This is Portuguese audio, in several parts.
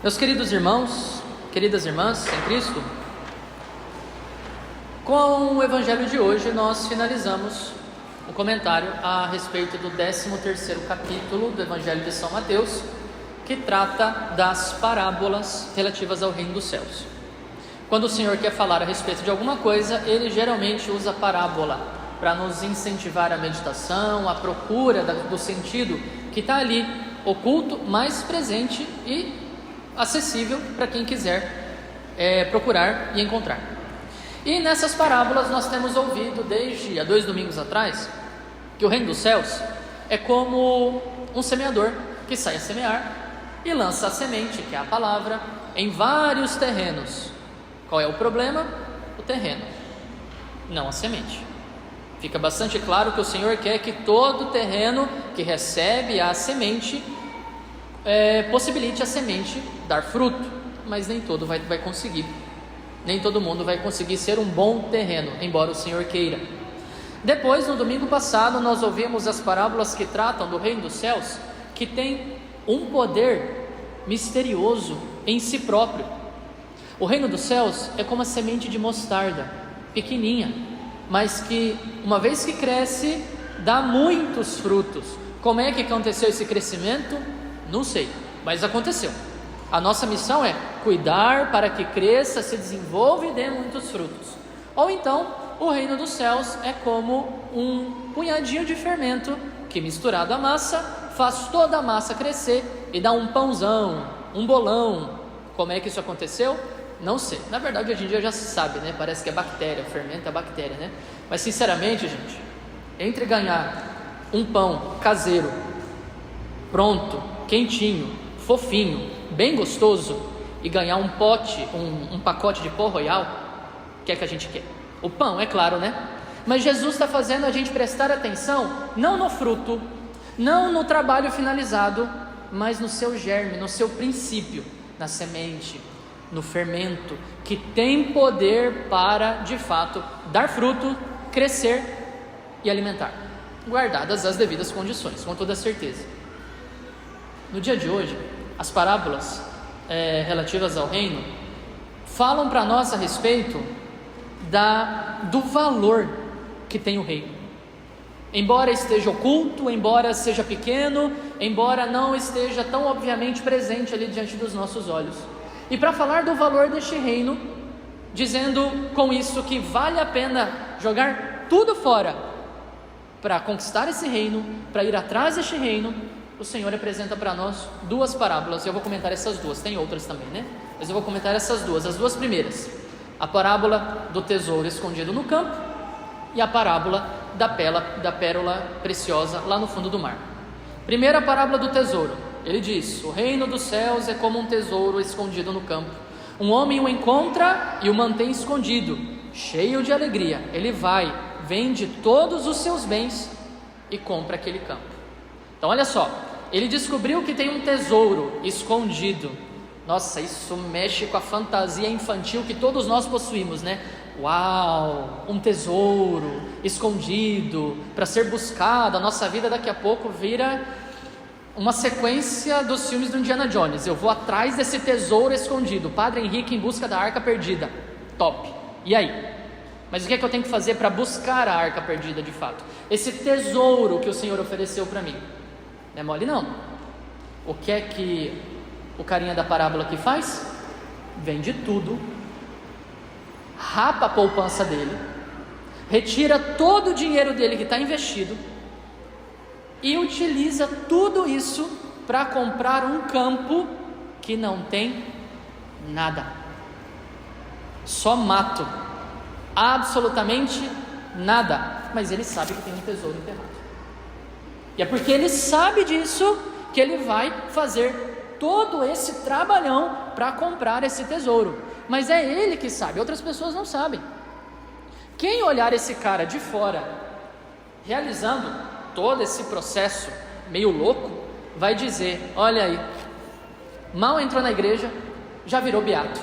Meus queridos irmãos, queridas irmãs em Cristo, com o Evangelho de hoje nós finalizamos o comentário a respeito do 13º capítulo do Evangelho de São Mateus, que trata das parábolas relativas ao reino dos céus. Quando o Senhor quer falar a respeito de alguma coisa, Ele geralmente usa parábola para nos incentivar a meditação, a procura do sentido que está ali oculto, mais presente e acessível para quem quiser procurar e encontrar. E nessas parábolas nós temos ouvido desde há 2 domingos atrás que o reino dos céus é como um semeador que sai a semear e lança a semente, que é a palavra, em vários terrenos. Qual é o problema? O terreno, não a semente. Fica bastante claro que o Senhor quer que todo terreno que recebe a semente possibilite a semente dar fruto, mas nem todo vai conseguir. Nem todo mundo vai conseguir ser um bom terreno, embora o Senhor queira. Depois, no domingo passado, nós ouvimos as parábolas que tratam do reino dos céus, que tem um poder misterioso em si próprio. O reino dos céus é como a semente de mostarda, pequenininha, mas que, uma vez que cresce, dá muitos frutos. Como é que aconteceu esse crescimento? Não sei, mas aconteceu. A nossa missão é cuidar para que cresça, se desenvolva e dê muitos frutos. Ou então, o reino dos céus é como um punhadinho de fermento que, misturado à massa, faz toda a massa crescer e dá um pãozão, um bolão. Como é que isso aconteceu? Não sei. Na verdade, hoje em dia já se sabe, né? Parece que é bactéria, fermento é bactéria, né? Mas sinceramente, gente, entre ganhar um pão caseiro, pronto, quentinho, fofinho, bem gostoso, e ganhar um pacote de pó royal, o que é que a gente quer? O pão, é claro, né? Mas Jesus está fazendo a gente prestar atenção, não no fruto, não no trabalho finalizado, mas no seu germe, no seu princípio, na semente, no fermento, que tem poder para, de fato, dar fruto, crescer e alimentar, guardadas as devidas condições, com toda certeza. No dia de hoje, as parábolas relativas ao reino falam para nós a respeito do valor que tem o reino. Embora esteja oculto, embora seja pequeno, embora não esteja tão obviamente presente ali diante dos nossos olhos. E para falar do valor deste reino, dizendo com isso que vale a pena jogar tudo fora para conquistar esse reino, para ir atrás deste reino, o Senhor apresenta para nós 2 parábolas. Eu vou comentar essas 2, tem outras também, né? Mas eu vou comentar essas 2, as 2 primeiras. A parábola do tesouro escondido no campo e a parábola da pérola preciosa lá no fundo do mar. Primeira parábola do tesouro. Ele diz: o reino dos céus é como um tesouro escondido no campo. Um homem o encontra e o mantém escondido, cheio de alegria. Ele vai, vende todos os seus bens e compra aquele campo. Então olha só, ele descobriu que tem um tesouro escondido. Nossa, isso mexe com a fantasia infantil que todos nós possuímos, né? Uau, um tesouro escondido para ser buscado. A nossa vida daqui a pouco vira uma sequência dos filmes do Indiana Jones. Eu vou atrás desse tesouro escondido, Padre Henrique em busca da arca perdida. Top. E aí? Mas o que é que eu tenho que fazer para buscar a arca perdida de fato? Esse tesouro que o Senhor ofereceu para mim. Não é mole não. O que é que o carinha da parábola aqui faz? Vende tudo, rapa a poupança dele, retira todo o dinheiro dele que está investido e utiliza tudo isso para comprar um campo que não tem nada, só mato, absolutamente nada, mas ele sabe que tem um tesouro enterrado. E é porque ele sabe disso que ele vai fazer todo esse trabalhão para comprar esse tesouro. Mas é ele que sabe, outras pessoas não sabem. Quem olhar esse cara de fora, realizando todo esse processo meio louco, vai dizer: olha aí, mal entrou na igreja, já virou beato.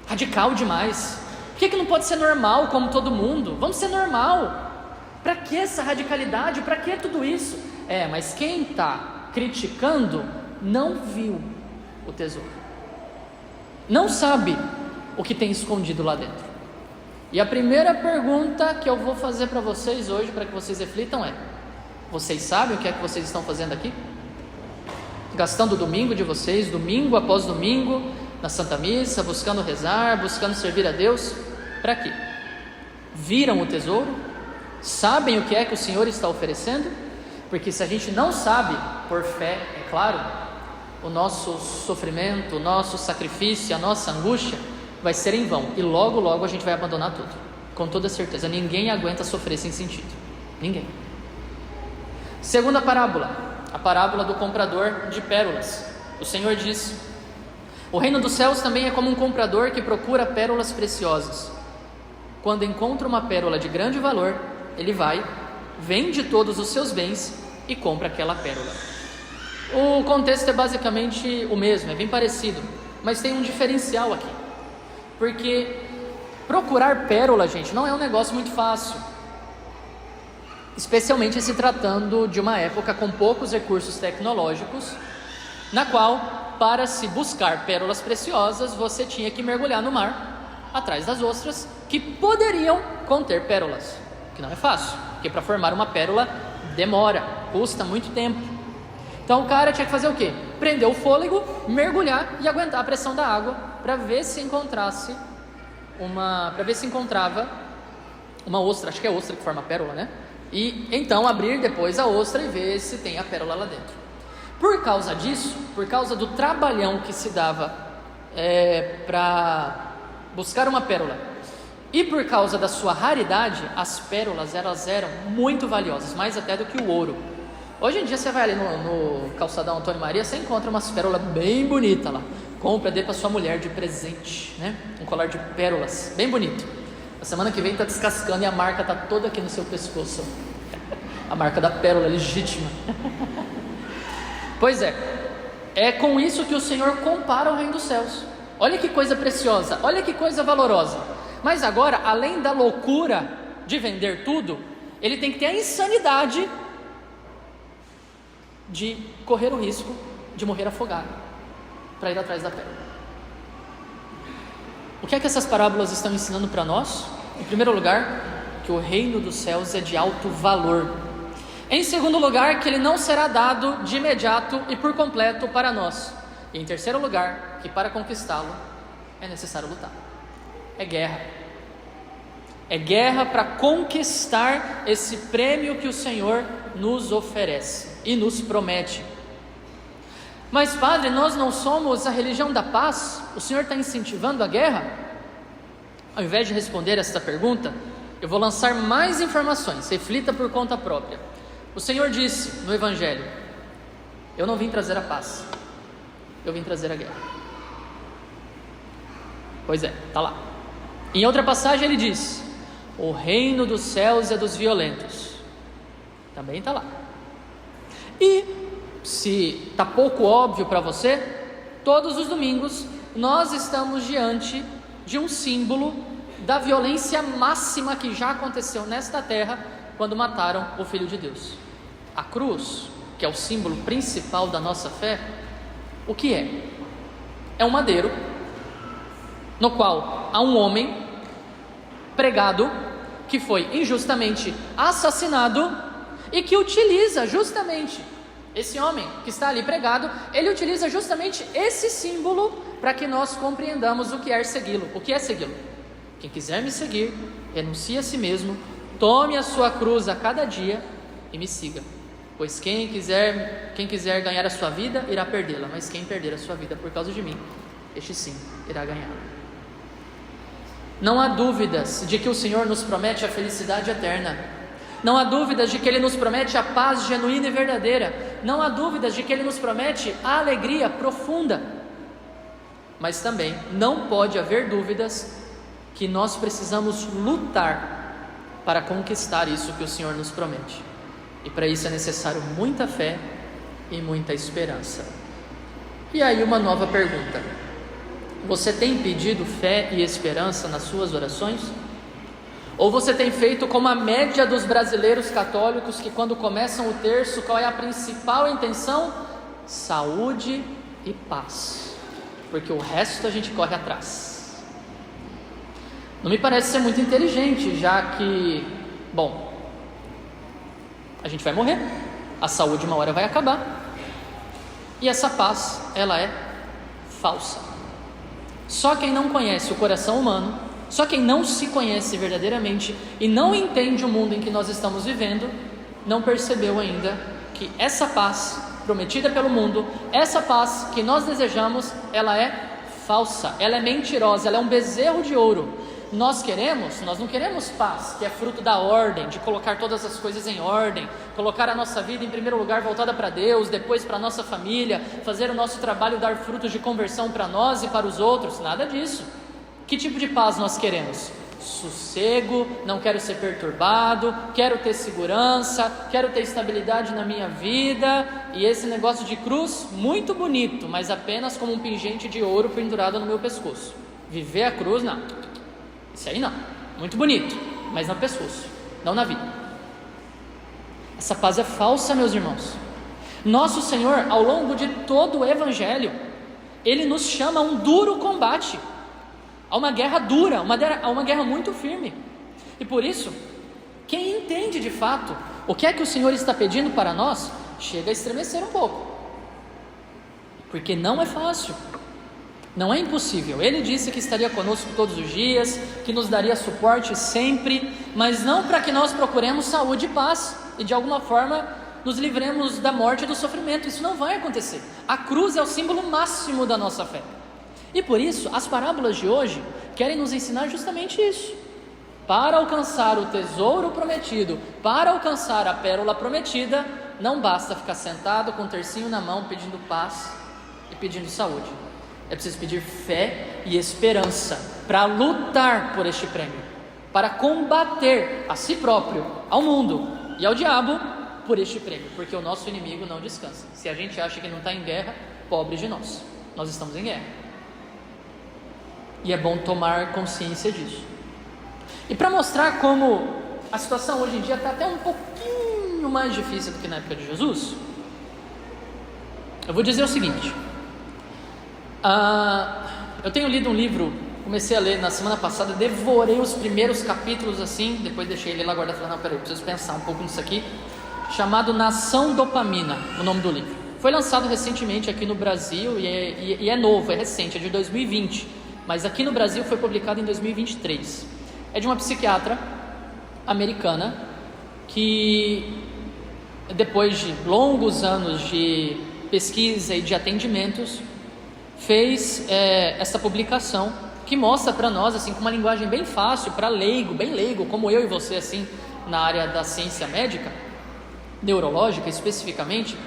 Radical demais. Por que não pode ser normal como todo mundo? Vamos ser normal. Para que essa radicalidade? Para que tudo isso? Mas quem está criticando não viu o tesouro. Não sabe o que tem escondido lá dentro. E a primeira pergunta que eu vou fazer para vocês hoje, para que vocês reflitam é: vocês sabem o que é que vocês estão fazendo aqui? Gastando o domingo de vocês, domingo após domingo, na Santa Missa, buscando rezar, buscando servir a Deus, para quê? Viram o tesouro? Sabem o que é que o Senhor está oferecendo? Porque se a gente não sabe, por fé, é claro, o nosso sofrimento, o nosso sacrifício, a nossa angústia vai ser em vão, e logo logo a gente vai abandonar tudo, com toda certeza. Ninguém aguenta sofrer sem sentido, ninguém. Segunda parábola, a parábola do comprador de pérolas. O Senhor diz: o reino dos céus também é como um comprador que procura pérolas preciosas. Quando encontra uma pérola de grande valor, ele vai, vende todos os seus bens e compra aquela pérola. O contexto é basicamente o mesmo, é bem parecido, mas tem um diferencial aqui, porque procurar pérola, gente, não é um negócio muito fácil, especialmente se tratando de uma época com poucos recursos tecnológicos, na qual, para se buscar pérolas preciosas, você tinha que mergulhar no mar, atrás das ostras, que poderiam conter pérolas, que não é fácil, porque para formar uma pérola demora, custa muito tempo. Então o cara tinha que fazer o quê? Prender o fôlego, mergulhar e aguentar a pressão da água para ver se encontrava uma ostra, acho que é ostra que forma a pérola, né? E então abrir depois a ostra e ver se tem a pérola lá dentro. Por causa disso, por causa do trabalhão que se dava para buscar uma pérola, e por causa da sua raridade, as pérolas elas eram muito valiosas, mais até do que o ouro. Hoje em dia você vai ali no calçadão Antônio Maria, você encontra umas pérolas bem bonitas lá. Compra, dê para sua mulher de presente, né? Um colar de pérolas, bem bonito. A semana que vem está descascando e a marca está toda aqui no seu pescoço. A marca da pérola legítima. Pois é com isso que o Senhor compara o reino dos céus. Olha que coisa preciosa, olha que coisa valorosa. Mas agora, além da loucura de vender tudo, ele tem que ter a insanidade de correr o risco de morrer afogado para ir atrás da pérola. O que é que essas parábolas estão ensinando para nós? Em primeiro lugar, que o reino dos céus é de alto valor. Em segundo lugar, que ele não será dado de imediato e por completo para nós. E em terceiro lugar, que para conquistá-lo é necessário lutar. É guerra. É guerra para conquistar esse prêmio que o Senhor nos oferece e nos promete. Mas padre, nós não somos a religião da paz? O Senhor está incentivando a guerra? Ao invés de responder esta pergunta, eu vou lançar mais informações, reflita por conta própria. O Senhor disse no Evangelho: eu não vim trazer a paz, eu vim trazer a guerra. Pois é, está lá. Em outra passagem ele diz: o reino dos céus é dos violentos. Também está lá. E se está pouco óbvio para você, todos os domingos nós estamos diante de um símbolo da violência máxima que já aconteceu nesta terra quando mataram o Filho de Deus. A cruz, que é o símbolo principal da nossa fé, o que é? É um madeiro no qual há um homem pregado que foi injustamente assassinado e que utiliza justamente esse homem que está ali pregado, ele utiliza justamente esse símbolo para que nós compreendamos o que é segui-lo. O que é segui-lo? Quem quiser me seguir, renuncie a si mesmo, tome a sua cruz a cada dia e me siga. Pois quem quiser ganhar a sua vida, irá perdê-la, mas quem perder a sua vida por causa de mim, este sim irá ganhar. Não há dúvidas de que o Senhor nos promete a felicidade eterna. Não há dúvidas de que Ele nos promete a paz genuína e verdadeira. Não há dúvidas de que Ele nos promete a alegria profunda. Mas também não pode haver dúvidas que nós precisamos lutar para conquistar isso que o Senhor nos promete. E para isso é necessário muita fé e muita esperança. E aí uma nova pergunta: você tem pedido fé e esperança nas suas orações? Ou você tem feito como a média dos brasileiros católicos, que quando começam o terço, qual é a principal intenção? Saúde e paz. porque o resto a gente corre atrás. Não me parece ser muito inteligente, já que, bom, a gente vai morrer, a saúde uma hora vai acabar, e essa paz, ela é falsa. Só quem não conhece o coração humano, só quem não se conhece verdadeiramente e não entende o mundo em que nós estamos vivendo, não percebeu ainda que essa paz prometida pelo mundo, essa paz que nós desejamos, ela é falsa, ela é mentirosa, ela é um bezerro de ouro. Nós não queremos paz, que é fruto da ordem, de colocar todas as coisas em ordem, colocar a nossa vida em primeiro lugar voltada para Deus, depois para a nossa família, fazer o nosso trabalho dar frutos de conversão para nós e para os outros, nada disso. Que tipo de paz nós queremos? Sossego, não quero ser perturbado, quero ter segurança, quero ter estabilidade na minha vida, e esse negócio de cruz, muito bonito, mas apenas como um pingente de ouro pendurado no meu pescoço. Viver a cruz, não. Isso aí não, muito bonito, mas no pescoço, não na vida. Essa paz é falsa, meus irmãos. Nosso Senhor, ao longo de todo o Evangelho, Ele nos chama a um duro combate, a uma guerra dura, a uma guerra muito firme. E por isso, quem entende de fato o que é que o Senhor está pedindo para nós, chega a estremecer um pouco, porque não é fácil. Não é impossível. Ele disse que estaria conosco todos os dias, que nos daria suporte sempre, mas não para que nós procuremos saúde e paz e de alguma forma nos livremos da morte e do sofrimento. Isso não vai acontecer. A cruz é o símbolo máximo da nossa fé. E por isso, as parábolas de hoje querem nos ensinar justamente isso. Para alcançar o tesouro prometido, para alcançar a pérola prometida, não basta ficar sentado com o tercinho na mão pedindo paz e pedindo saúde. É preciso pedir fé e esperança para lutar por este prêmio, para combater a si próprio, ao mundo e ao diabo por este prêmio, porque o nosso inimigo não descansa. Se a gente acha que não está em guerra, pobre de nós, nós estamos em guerra. E é bom tomar consciência disso. E para mostrar como a situação hoje em dia está até um pouquinho mais difícil do que na época de Jesus, eu vou dizer o seguinte. Eu tenho lido um livro, comecei a ler na semana passada, devorei os primeiros capítulos assim, depois deixei ele lá guardado e falei, não, peraí, preciso pensar um pouco nisso aqui, chamado Nação Dopamina, o nome do livro. Foi lançado recentemente aqui no Brasil e é novo, é recente, é de 2020, mas aqui no Brasil foi publicado em 2023. É de uma psiquiatra americana que, depois de longos anos de pesquisa e de atendimentos, fez essa publicação que mostra para nós, assim, com uma linguagem bem fácil, para leigo, bem leigo, como eu e você, assim, na área da ciência médica, neurológica especificamente,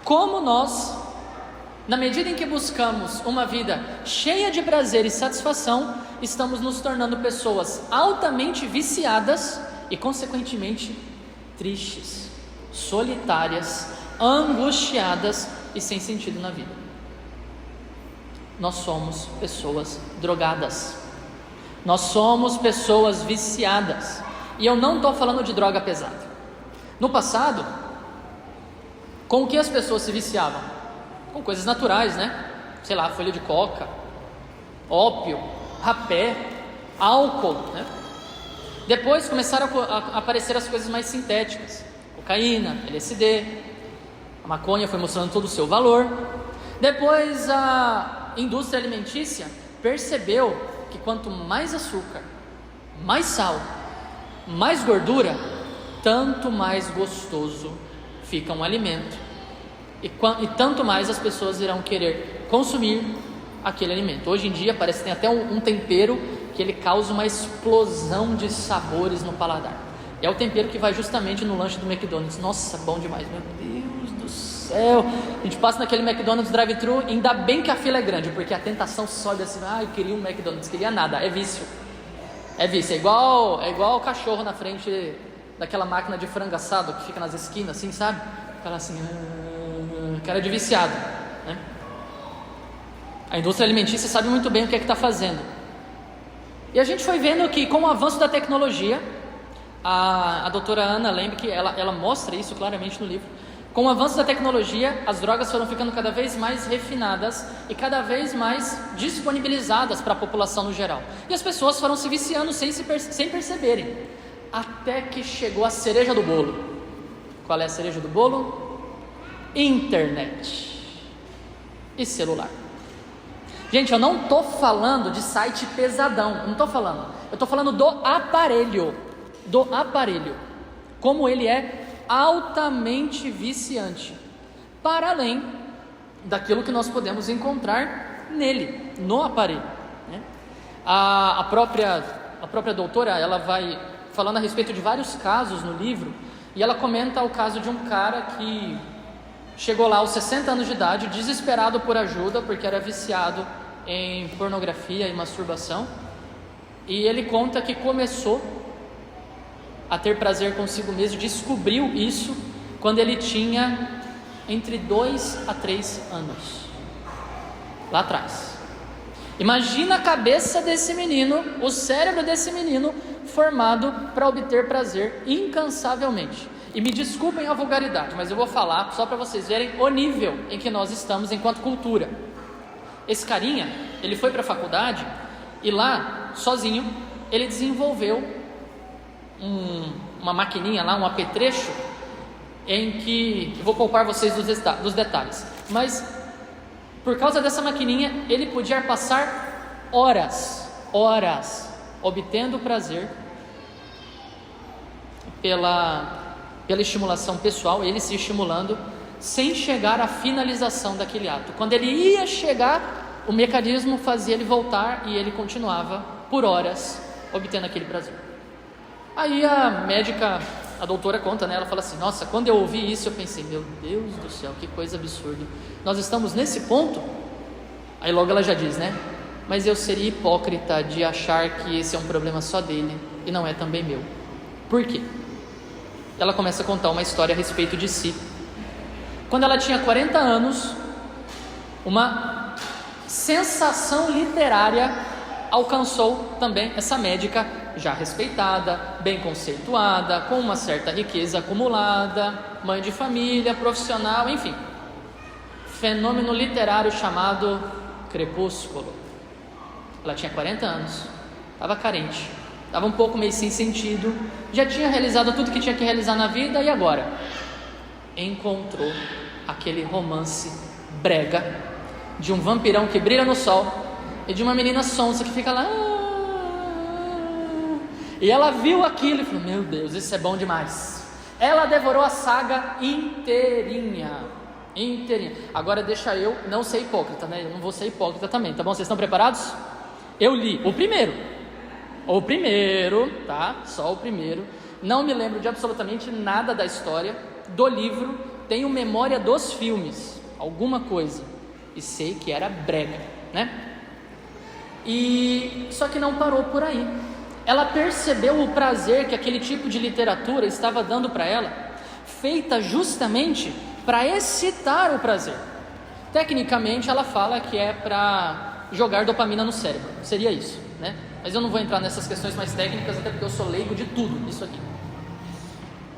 como nós, na medida em que buscamos uma vida cheia de prazer e satisfação, estamos nos tornando pessoas altamente viciadas e, consequentemente, tristes, solitárias, angustiadas e sem sentido na vida. Nós somos pessoas drogadas, nós somos pessoas viciadas, e eu não estou falando de droga pesada. No passado, com o que as pessoas se viciavam? Com coisas naturais, né? Sei lá, folha de coca, ópio, rapé, álcool, né? Depois começaram a aparecer as coisas mais sintéticas, cocaína, LSD, a maconha foi mostrando todo o seu valor. Depois a indústria alimentícia percebeu que quanto mais açúcar, mais sal, mais gordura, tanto mais gostoso fica um alimento, e tanto mais as pessoas irão querer consumir aquele alimento. Hoje em dia parece que tem até um tempero que ele causa uma explosão de sabores no paladar. É o tempero que vai justamente no lanche do McDonald's. Nossa, bom demais, meu Deus do céu. A gente passa naquele McDonald's drive-thru, ainda bem que a fila é grande, porque a tentação sobe assim, eu queria um McDonald's, queria nada, é vício. É vício, é igual o cachorro na frente daquela máquina de frango assado que fica nas esquinas, assim, sabe? Fala assim, cara de viciado, né? A indústria alimentícia sabe muito bem o que é que está fazendo. E a gente foi vendo que com o avanço da tecnologia, a doutora Ana Lemke, ela mostra isso claramente no livro, Com o avanço da tecnologia, as drogas foram ficando cada vez mais refinadas e cada vez mais disponibilizadas para a população no geral. E as pessoas foram se viciando sem perceberem, até que chegou a cereja do bolo. Qual é a cereja do bolo? Internet e celular. Gente, eu não estou falando de site pesadão, eu estou falando do aparelho, como ele é altamente viciante, para além daquilo que nós podemos encontrar nele, no aparelho, né? A própria doutora, ela vai falando a respeito de vários casos no livro, e ela comenta o caso de um cara que chegou lá aos 60 anos de idade, desesperado por ajuda, porque era viciado em pornografia e masturbação, e ele conta que começou a ter prazer consigo mesmo, descobriu isso quando ele tinha entre 2 a 3 anos, lá atrás. Imagina a cabeça desse menino, o cérebro desse menino, formado para obter prazer incansavelmente. E me desculpem a vulgaridade, mas eu vou falar só para vocês verem o nível em que nós estamos enquanto cultura. Esse carinha, ele foi para a faculdade e lá, sozinho, ele desenvolveu uma maquininha lá, um apetrecho, em que, eu vou poupar vocês dos detalhes, mas por causa dessa maquininha, ele podia passar horas, obtendo prazer pela estimulação pessoal, ele se estimulando, sem chegar à finalização daquele ato. Quando ele ia chegar, o mecanismo fazia ele voltar e ele continuava por horas, obtendo aquele prazer. Aí a médica, a doutora conta, né? Ela fala assim: nossa, quando eu ouvi isso eu pensei, meu Deus do céu, que coisa absurda, nós estamos nesse ponto. Aí logo ela já diz, né? Mas eu seria hipócrita de achar que esse é um problema só dele e não é também meu. Por quê? Ela começa a contar uma história a respeito de si. Quando ela tinha 40 anos, uma sensação literária alcançou também essa médica, já respeitada, bem conceituada, com uma certa riqueza acumulada, mãe de família, profissional, enfim. Fenômeno literário chamado Crepúsculo. Ela tinha 40 anos, estava carente, estava um pouco meio sem sentido, já tinha realizado tudo que tinha que realizar na vida, e agora? Encontrou aquele romance brega de um vampirão que brilha no sol e de uma menina sonsa que fica lá. E ela viu aquilo e falou: meu Deus, isso é bom demais. Ela devorou a saga inteirinha. Agora deixa eu não ser hipócrita, né? Eu não vou ser hipócrita também, tá bom? Vocês estão preparados? Eu li o primeiro, tá? Só o primeiro. Não me lembro de absolutamente nada da história do livro. Tenho memória dos filmes, alguma coisa, e sei que era brega, né? E só que não parou por aí. Ela percebeu o prazer que aquele tipo de literatura estava dando para ela, feita justamente para excitar o prazer. Tecnicamente ela fala que é para jogar dopamina no cérebro, seria isso, né? Mas eu não vou entrar nessas questões mais técnicas, até porque eu sou leigo de tudo isso aqui.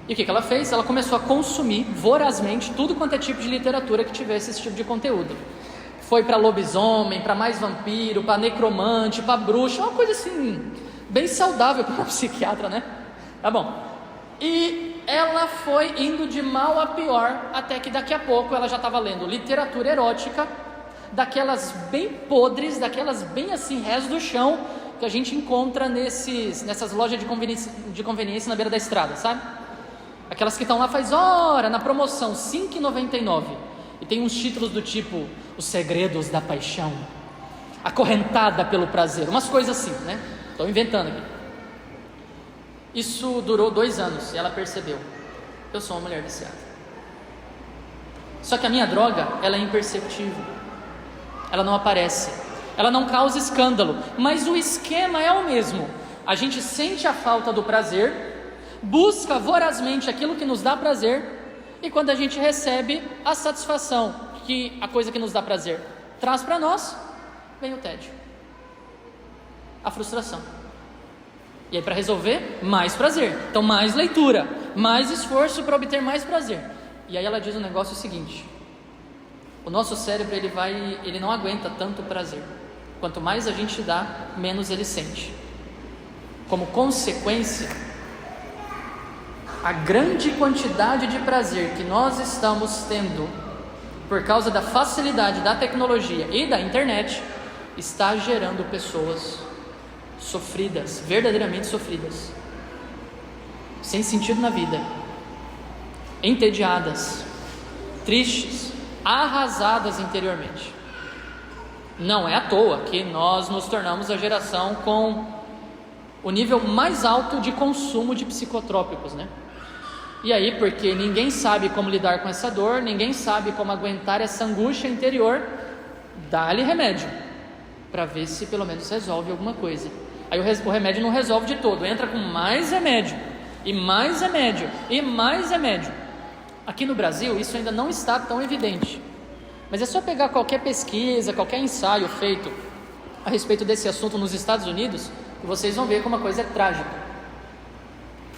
E o que ela fez? Ela começou a consumir vorazmente tudo quanto é tipo de literatura que tivesse esse tipo de conteúdo. Foi para lobisomem, para mais vampiro, para necromante, para bruxa, uma coisa assim, bem saudável para uma psiquiatra, né? Tá bom. E ela foi indo de mal a pior, até que daqui a pouco ela já estava lendo literatura erótica, daquelas bem podres, daquelas bem assim, rés do chão, que a gente encontra nessas lojas de conveniência na beira da estrada, sabe? Aquelas que estão lá faz hora, na promoção, R$ 5,99. E tem uns títulos do tipo: Os Segredos da Paixão, Acorrentada pelo Prazer, umas coisas assim, né? Estou inventando aqui. Isso durou 2 anos e ela percebeu: eu sou uma mulher viciada. Só que a minha droga, ela é imperceptível, ela não aparece, ela não causa escândalo, mas o esquema é o mesmo. A gente sente a falta do prazer, busca vorazmente aquilo que nos dá prazer, e quando a gente recebe a satisfação que a coisa que nos dá prazer traz para nós, vem o tédio, a frustração. E aí, para resolver, mais prazer. Então mais leitura, mais esforço para obter mais prazer. E aí ela diz um negócio seguinte: o nosso cérebro ele não aguenta tanto prazer. Quanto mais a gente dá, menos ele sente. Como consequência, a grande quantidade de prazer que nós estamos tendo por causa da facilidade da tecnologia e da internet está gerando pessoas sofridas, verdadeiramente sofridas, sem sentido na vida, entediadas, tristes, arrasadas interiormente. Não é à toa que nós nos tornamos a geração com o nível mais alto de consumo de psicotrópicos, né? E aí, porque ninguém sabe como lidar com essa dor, ninguém sabe como aguentar essa angústia interior, dá-lhe remédio, para ver se pelo menos resolve alguma coisa. Aí o remédio não resolve de todo, entra com mais remédio, e mais remédio, e mais remédio. Aqui no Brasil isso ainda não está tão evidente, mas é só pegar qualquer pesquisa, qualquer ensaio feito a respeito desse assunto nos Estados Unidos, que vocês vão ver como a coisa é trágica.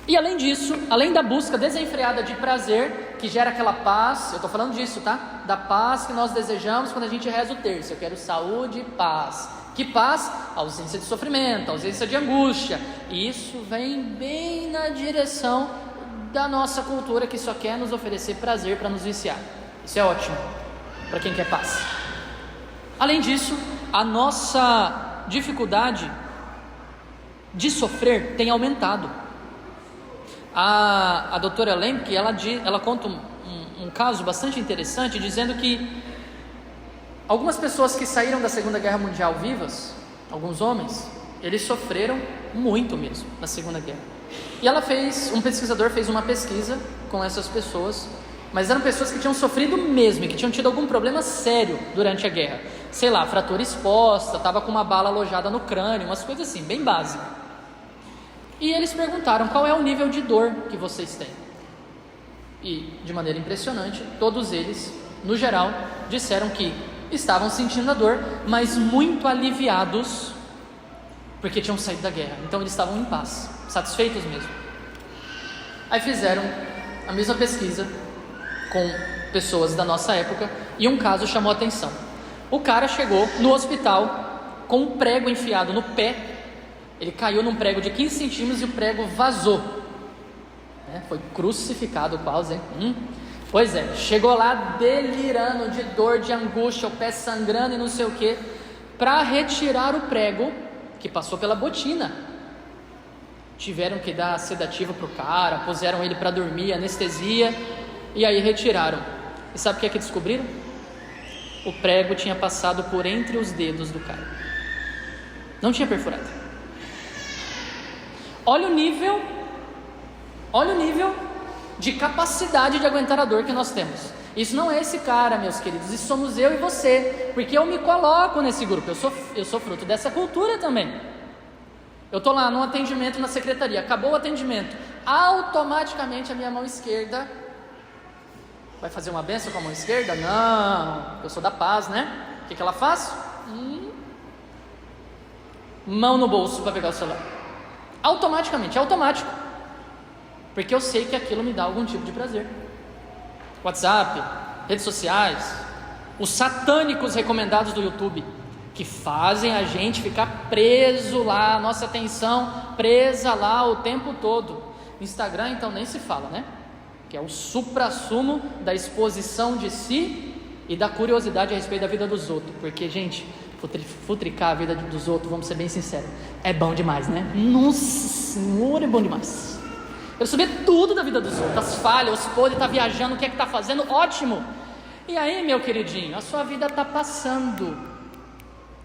E além disso, além da busca desenfreada de prazer, que gera aquela paz, eu estou falando disso, tá? Da paz que nós desejamos quando a gente reza o terço. Eu quero saúde e paz. Que paz? Ausência de sofrimento, ausência de angústia. E isso vem bem na direção da nossa cultura, que só quer nos oferecer prazer para nos viciar. Isso é ótimo para quem quer paz. Além disso, a nossa dificuldade de sofrer tem aumentado. A doutora Lemke, ela conta um caso bastante interessante, dizendo que algumas pessoas que saíram da Segunda Guerra Mundial vivas, alguns homens, eles sofreram muito mesmo na Segunda Guerra. E um pesquisador fez uma pesquisa com essas pessoas, mas eram pessoas que tinham sofrido mesmo, e que tinham tido algum problema sério durante a guerra. Sei lá, fratura exposta, estava com uma bala alojada no crânio, umas coisas assim, bem básicas. E eles perguntaram: qual é o nível de dor que vocês têm? E, de maneira impressionante, todos eles, no geral, disseram que estavam sentindo a dor, mas muito aliviados, porque tinham saído da guerra. Então eles estavam em paz, satisfeitos mesmo. Aí fizeram a mesma pesquisa com pessoas da nossa época, e um caso chamou a atenção. O cara chegou no hospital com um prego enfiado no pé. Ele caiu num prego de 15 centímetros e o prego vazou, foi crucificado quase, hein? Pois é, chegou lá delirando de dor, de angústia, o pé sangrando e não sei o que, para retirar o prego, que passou pela botina. Tiveram que dar sedativo pro cara, puseram ele para dormir, anestesia, e aí retiraram. E sabe o que é que descobriram? O prego tinha passado por entre os dedos do cara, não tinha perfurado. Olha o nível de capacidade de aguentar a dor que nós temos. Isso não é esse cara, meus queridos, isso somos eu e você, porque eu me coloco nesse grupo, eu sou fruto dessa cultura também. Eu estou lá num atendimento na secretaria, acabou o atendimento, automaticamente a minha mão esquerda vai fazer uma benção com a mão esquerda? Não, eu sou da paz, né? O que ela faz? Mão no bolso para pegar o celular. Automaticamente, é automático, porque eu sei que aquilo me dá algum tipo de prazer. WhatsApp, redes sociais, os satânicos recomendados do YouTube, que fazem a gente ficar preso lá, nossa atenção presa lá o tempo todo. Instagram então nem se fala, né? Que é o suprassumo da exposição de si e da curiosidade a respeito da vida dos outros, porque, gente, futricar a vida dos outros, vamos ser bem sinceros, é bom demais, né? Nossa Senhora, é bom demais. Eu saber tudo da vida dos outros, as falhas, os podres, tá viajando, o que é que tá fazendo, ótimo. E aí, meu queridinho, a sua vida tá passando,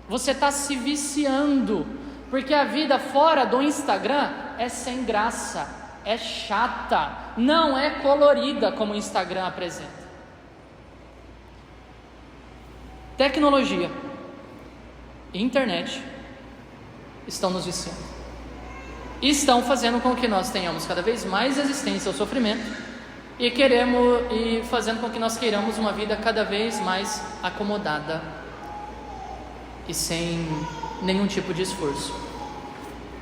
você tá se viciando, porque a vida fora do Instagram é sem graça, é chata, não é colorida como o Instagram apresenta. Tecnologia e internet estão nos viciando, estão fazendo com que nós tenhamos cada vez mais resistência ao sofrimento e fazendo com que nós queiramos uma vida cada vez mais acomodada e sem nenhum tipo de esforço.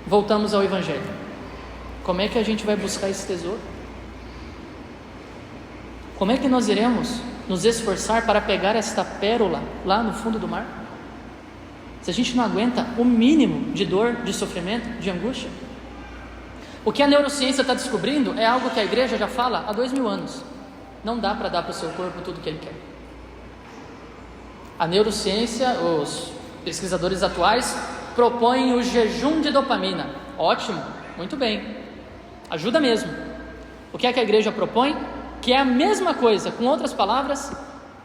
Voltamos ao Evangelho. Como é que a gente vai buscar esse tesouro? Como é que nós iremos nos esforçar para pegar esta pérola lá no fundo do mar? Se a gente não aguenta o mínimo de dor, de sofrimento, de angústia. O que a neurociência está descobrindo é algo que a igreja já fala há 2000 anos. Não dá para dar para o seu corpo tudo que ele quer. A neurociência, os pesquisadores atuais, propõem o jejum de dopamina. Ótimo, muito bem, ajuda mesmo. O que é que a igreja propõe? Que é a mesma coisa, com outras palavras,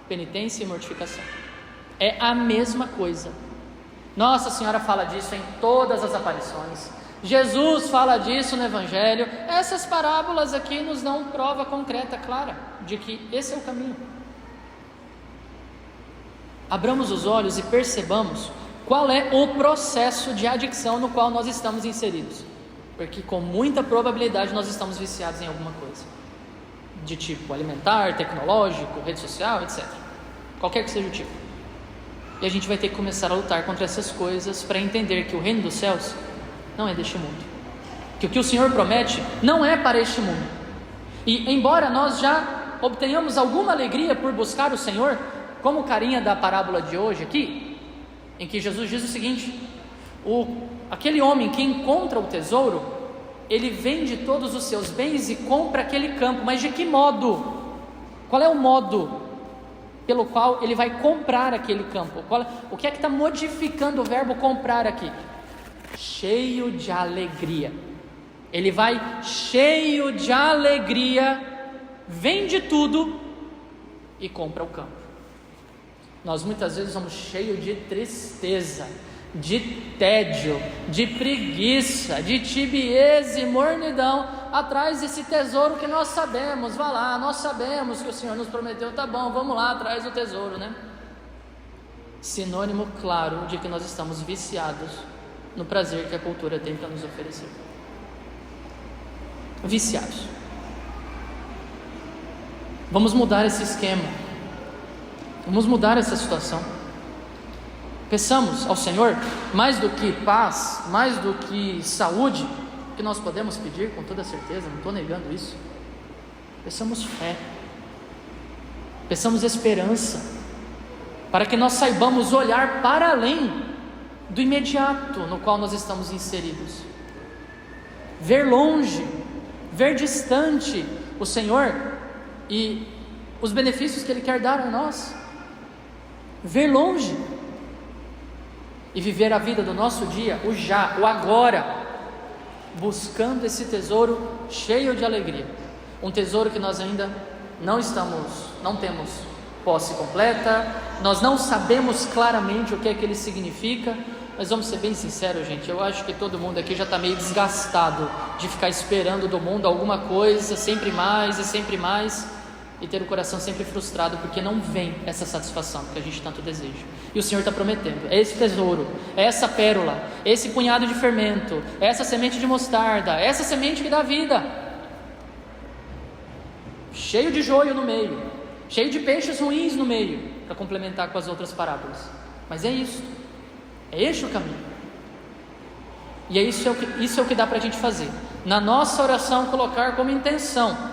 penitência e mortificação. É a mesma coisa. Nossa Senhora fala disso em todas as aparições. Jesus fala disso no Evangelho. Essas parábolas aqui nos dão prova concreta, clara, de que esse é o caminho. Abramos os olhos e percebamos qual é o processo de adicção no qual nós estamos inseridos. Porque com muita probabilidade nós estamos viciados em alguma coisa. De tipo alimentar, tecnológico, rede social, etc. Qualquer que seja o tipo. E a gente vai ter que começar a lutar contra essas coisas para entender que o reino dos céus não é deste mundo. Que o que o Senhor promete não é para este mundo. E embora nós já obtenhamos alguma alegria por buscar o Senhor, como o carinha da parábola de hoje aqui, em que Jesus diz o seguinte: aquele homem que encontra o tesouro, ele vende todos os seus bens e compra aquele campo. Mas de que modo? Qual é o modo pelo qual ele vai comprar aquele campo? O que é que está modificando o verbo comprar aqui? Cheio de alegria. Ele vai cheio de alegria, vende tudo e compra o campo. Nós muitas vezes somos cheios de tristeza, de tédio, de preguiça, de tibieza e mornidão, atrás desse tesouro que nós sabemos. Vá lá, nós sabemos que o Senhor nos prometeu, tá bom, vamos lá atrás do tesouro, né? Sinônimo claro de que nós estamos viciados no prazer que a cultura tem para nos oferecer. Viciados. Vamos mudar esse esquema. Vamos mudar essa situação. Peçamos ao Senhor, mais do que paz, mais do que saúde, que nós podemos pedir com toda certeza, não estou negando isso. Peçamos fé, peçamos esperança, para que nós saibamos olhar para além do imediato no qual nós estamos inseridos, ver longe, ver distante o Senhor e os benefícios que Ele quer dar a nós, ver longe e viver a vida do nosso dia, o já, o agora, buscando esse tesouro cheio de alegria, um tesouro que nós ainda não temos posse completa, nós não sabemos claramente o que é que ele significa, mas vamos ser bem sinceros, gente, eu acho que todo mundo aqui já está meio desgastado de ficar esperando do mundo alguma coisa, sempre mais e sempre mais, e ter o coração sempre frustrado, porque não vem essa satisfação que a gente tanto deseja. E o Senhor está prometendo, é esse tesouro, é essa pérola, esse punhado de fermento, é essa semente de mostarda, é essa semente que dá vida, cheio de joio no meio, cheio de peixes ruins no meio, para complementar com as outras parábolas. Mas é isso, é este o caminho. E isso é o que dá para a gente fazer, na nossa oração colocar como intenção,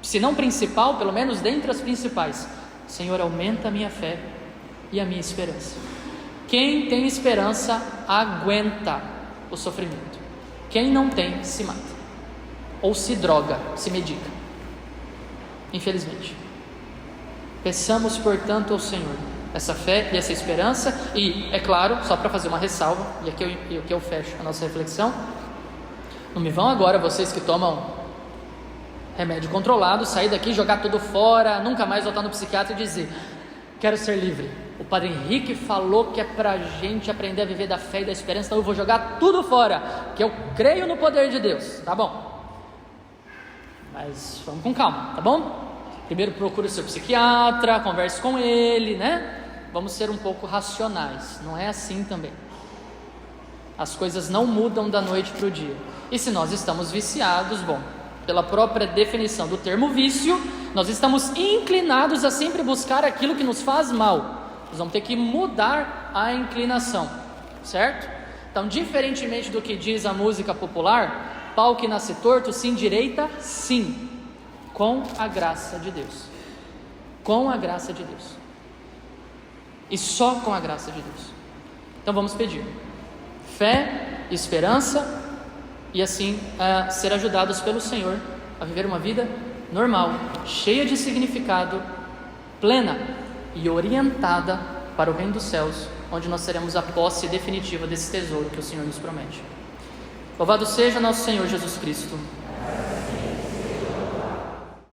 se não principal, pelo menos dentre as principais: Senhor, aumenta a minha fé e a minha esperança. Quem tem esperança aguenta o sofrimento, quem não tem se mata, ou se droga, se medica, infelizmente. Peçamos, portanto, ao Senhor essa fé e essa esperança. E, é claro, só para fazer uma ressalva, e aqui eu fecho a nossa reflexão, não me vão agora vocês que tomam remédio controlado, sair daqui, jogar tudo fora, nunca mais voltar no psiquiatra e dizer: quero ser livre. O Padre Henrique falou que é para a gente aprender a viver da fé e da esperança, então eu vou jogar tudo fora, que eu creio no poder de Deus. Tá bom, mas vamos com calma, tá bom? Primeiro procure o seu psiquiatra, converse com ele, né? Vamos ser um pouco racionais, não é assim também. As coisas não mudam da noite para o dia. E se nós estamos viciados, bom, pela própria definição do termo vício, nós estamos inclinados a sempre buscar aquilo que nos faz mal. Nós vamos ter que mudar a inclinação, certo? Então, diferentemente do que diz a música popular, pau que nasce torto se endireita sim, com a graça de Deus. com a graça de Deus. E só com a graça de Deus. Então vamos pedir fé, esperança e assim ser ajudados pelo Senhor a viver uma vida normal, cheia de significado, plena e orientada para o reino dos céus, onde nós teremos a posse definitiva desse tesouro que o Senhor nos promete. Louvado seja nosso Senhor Jesus Cristo.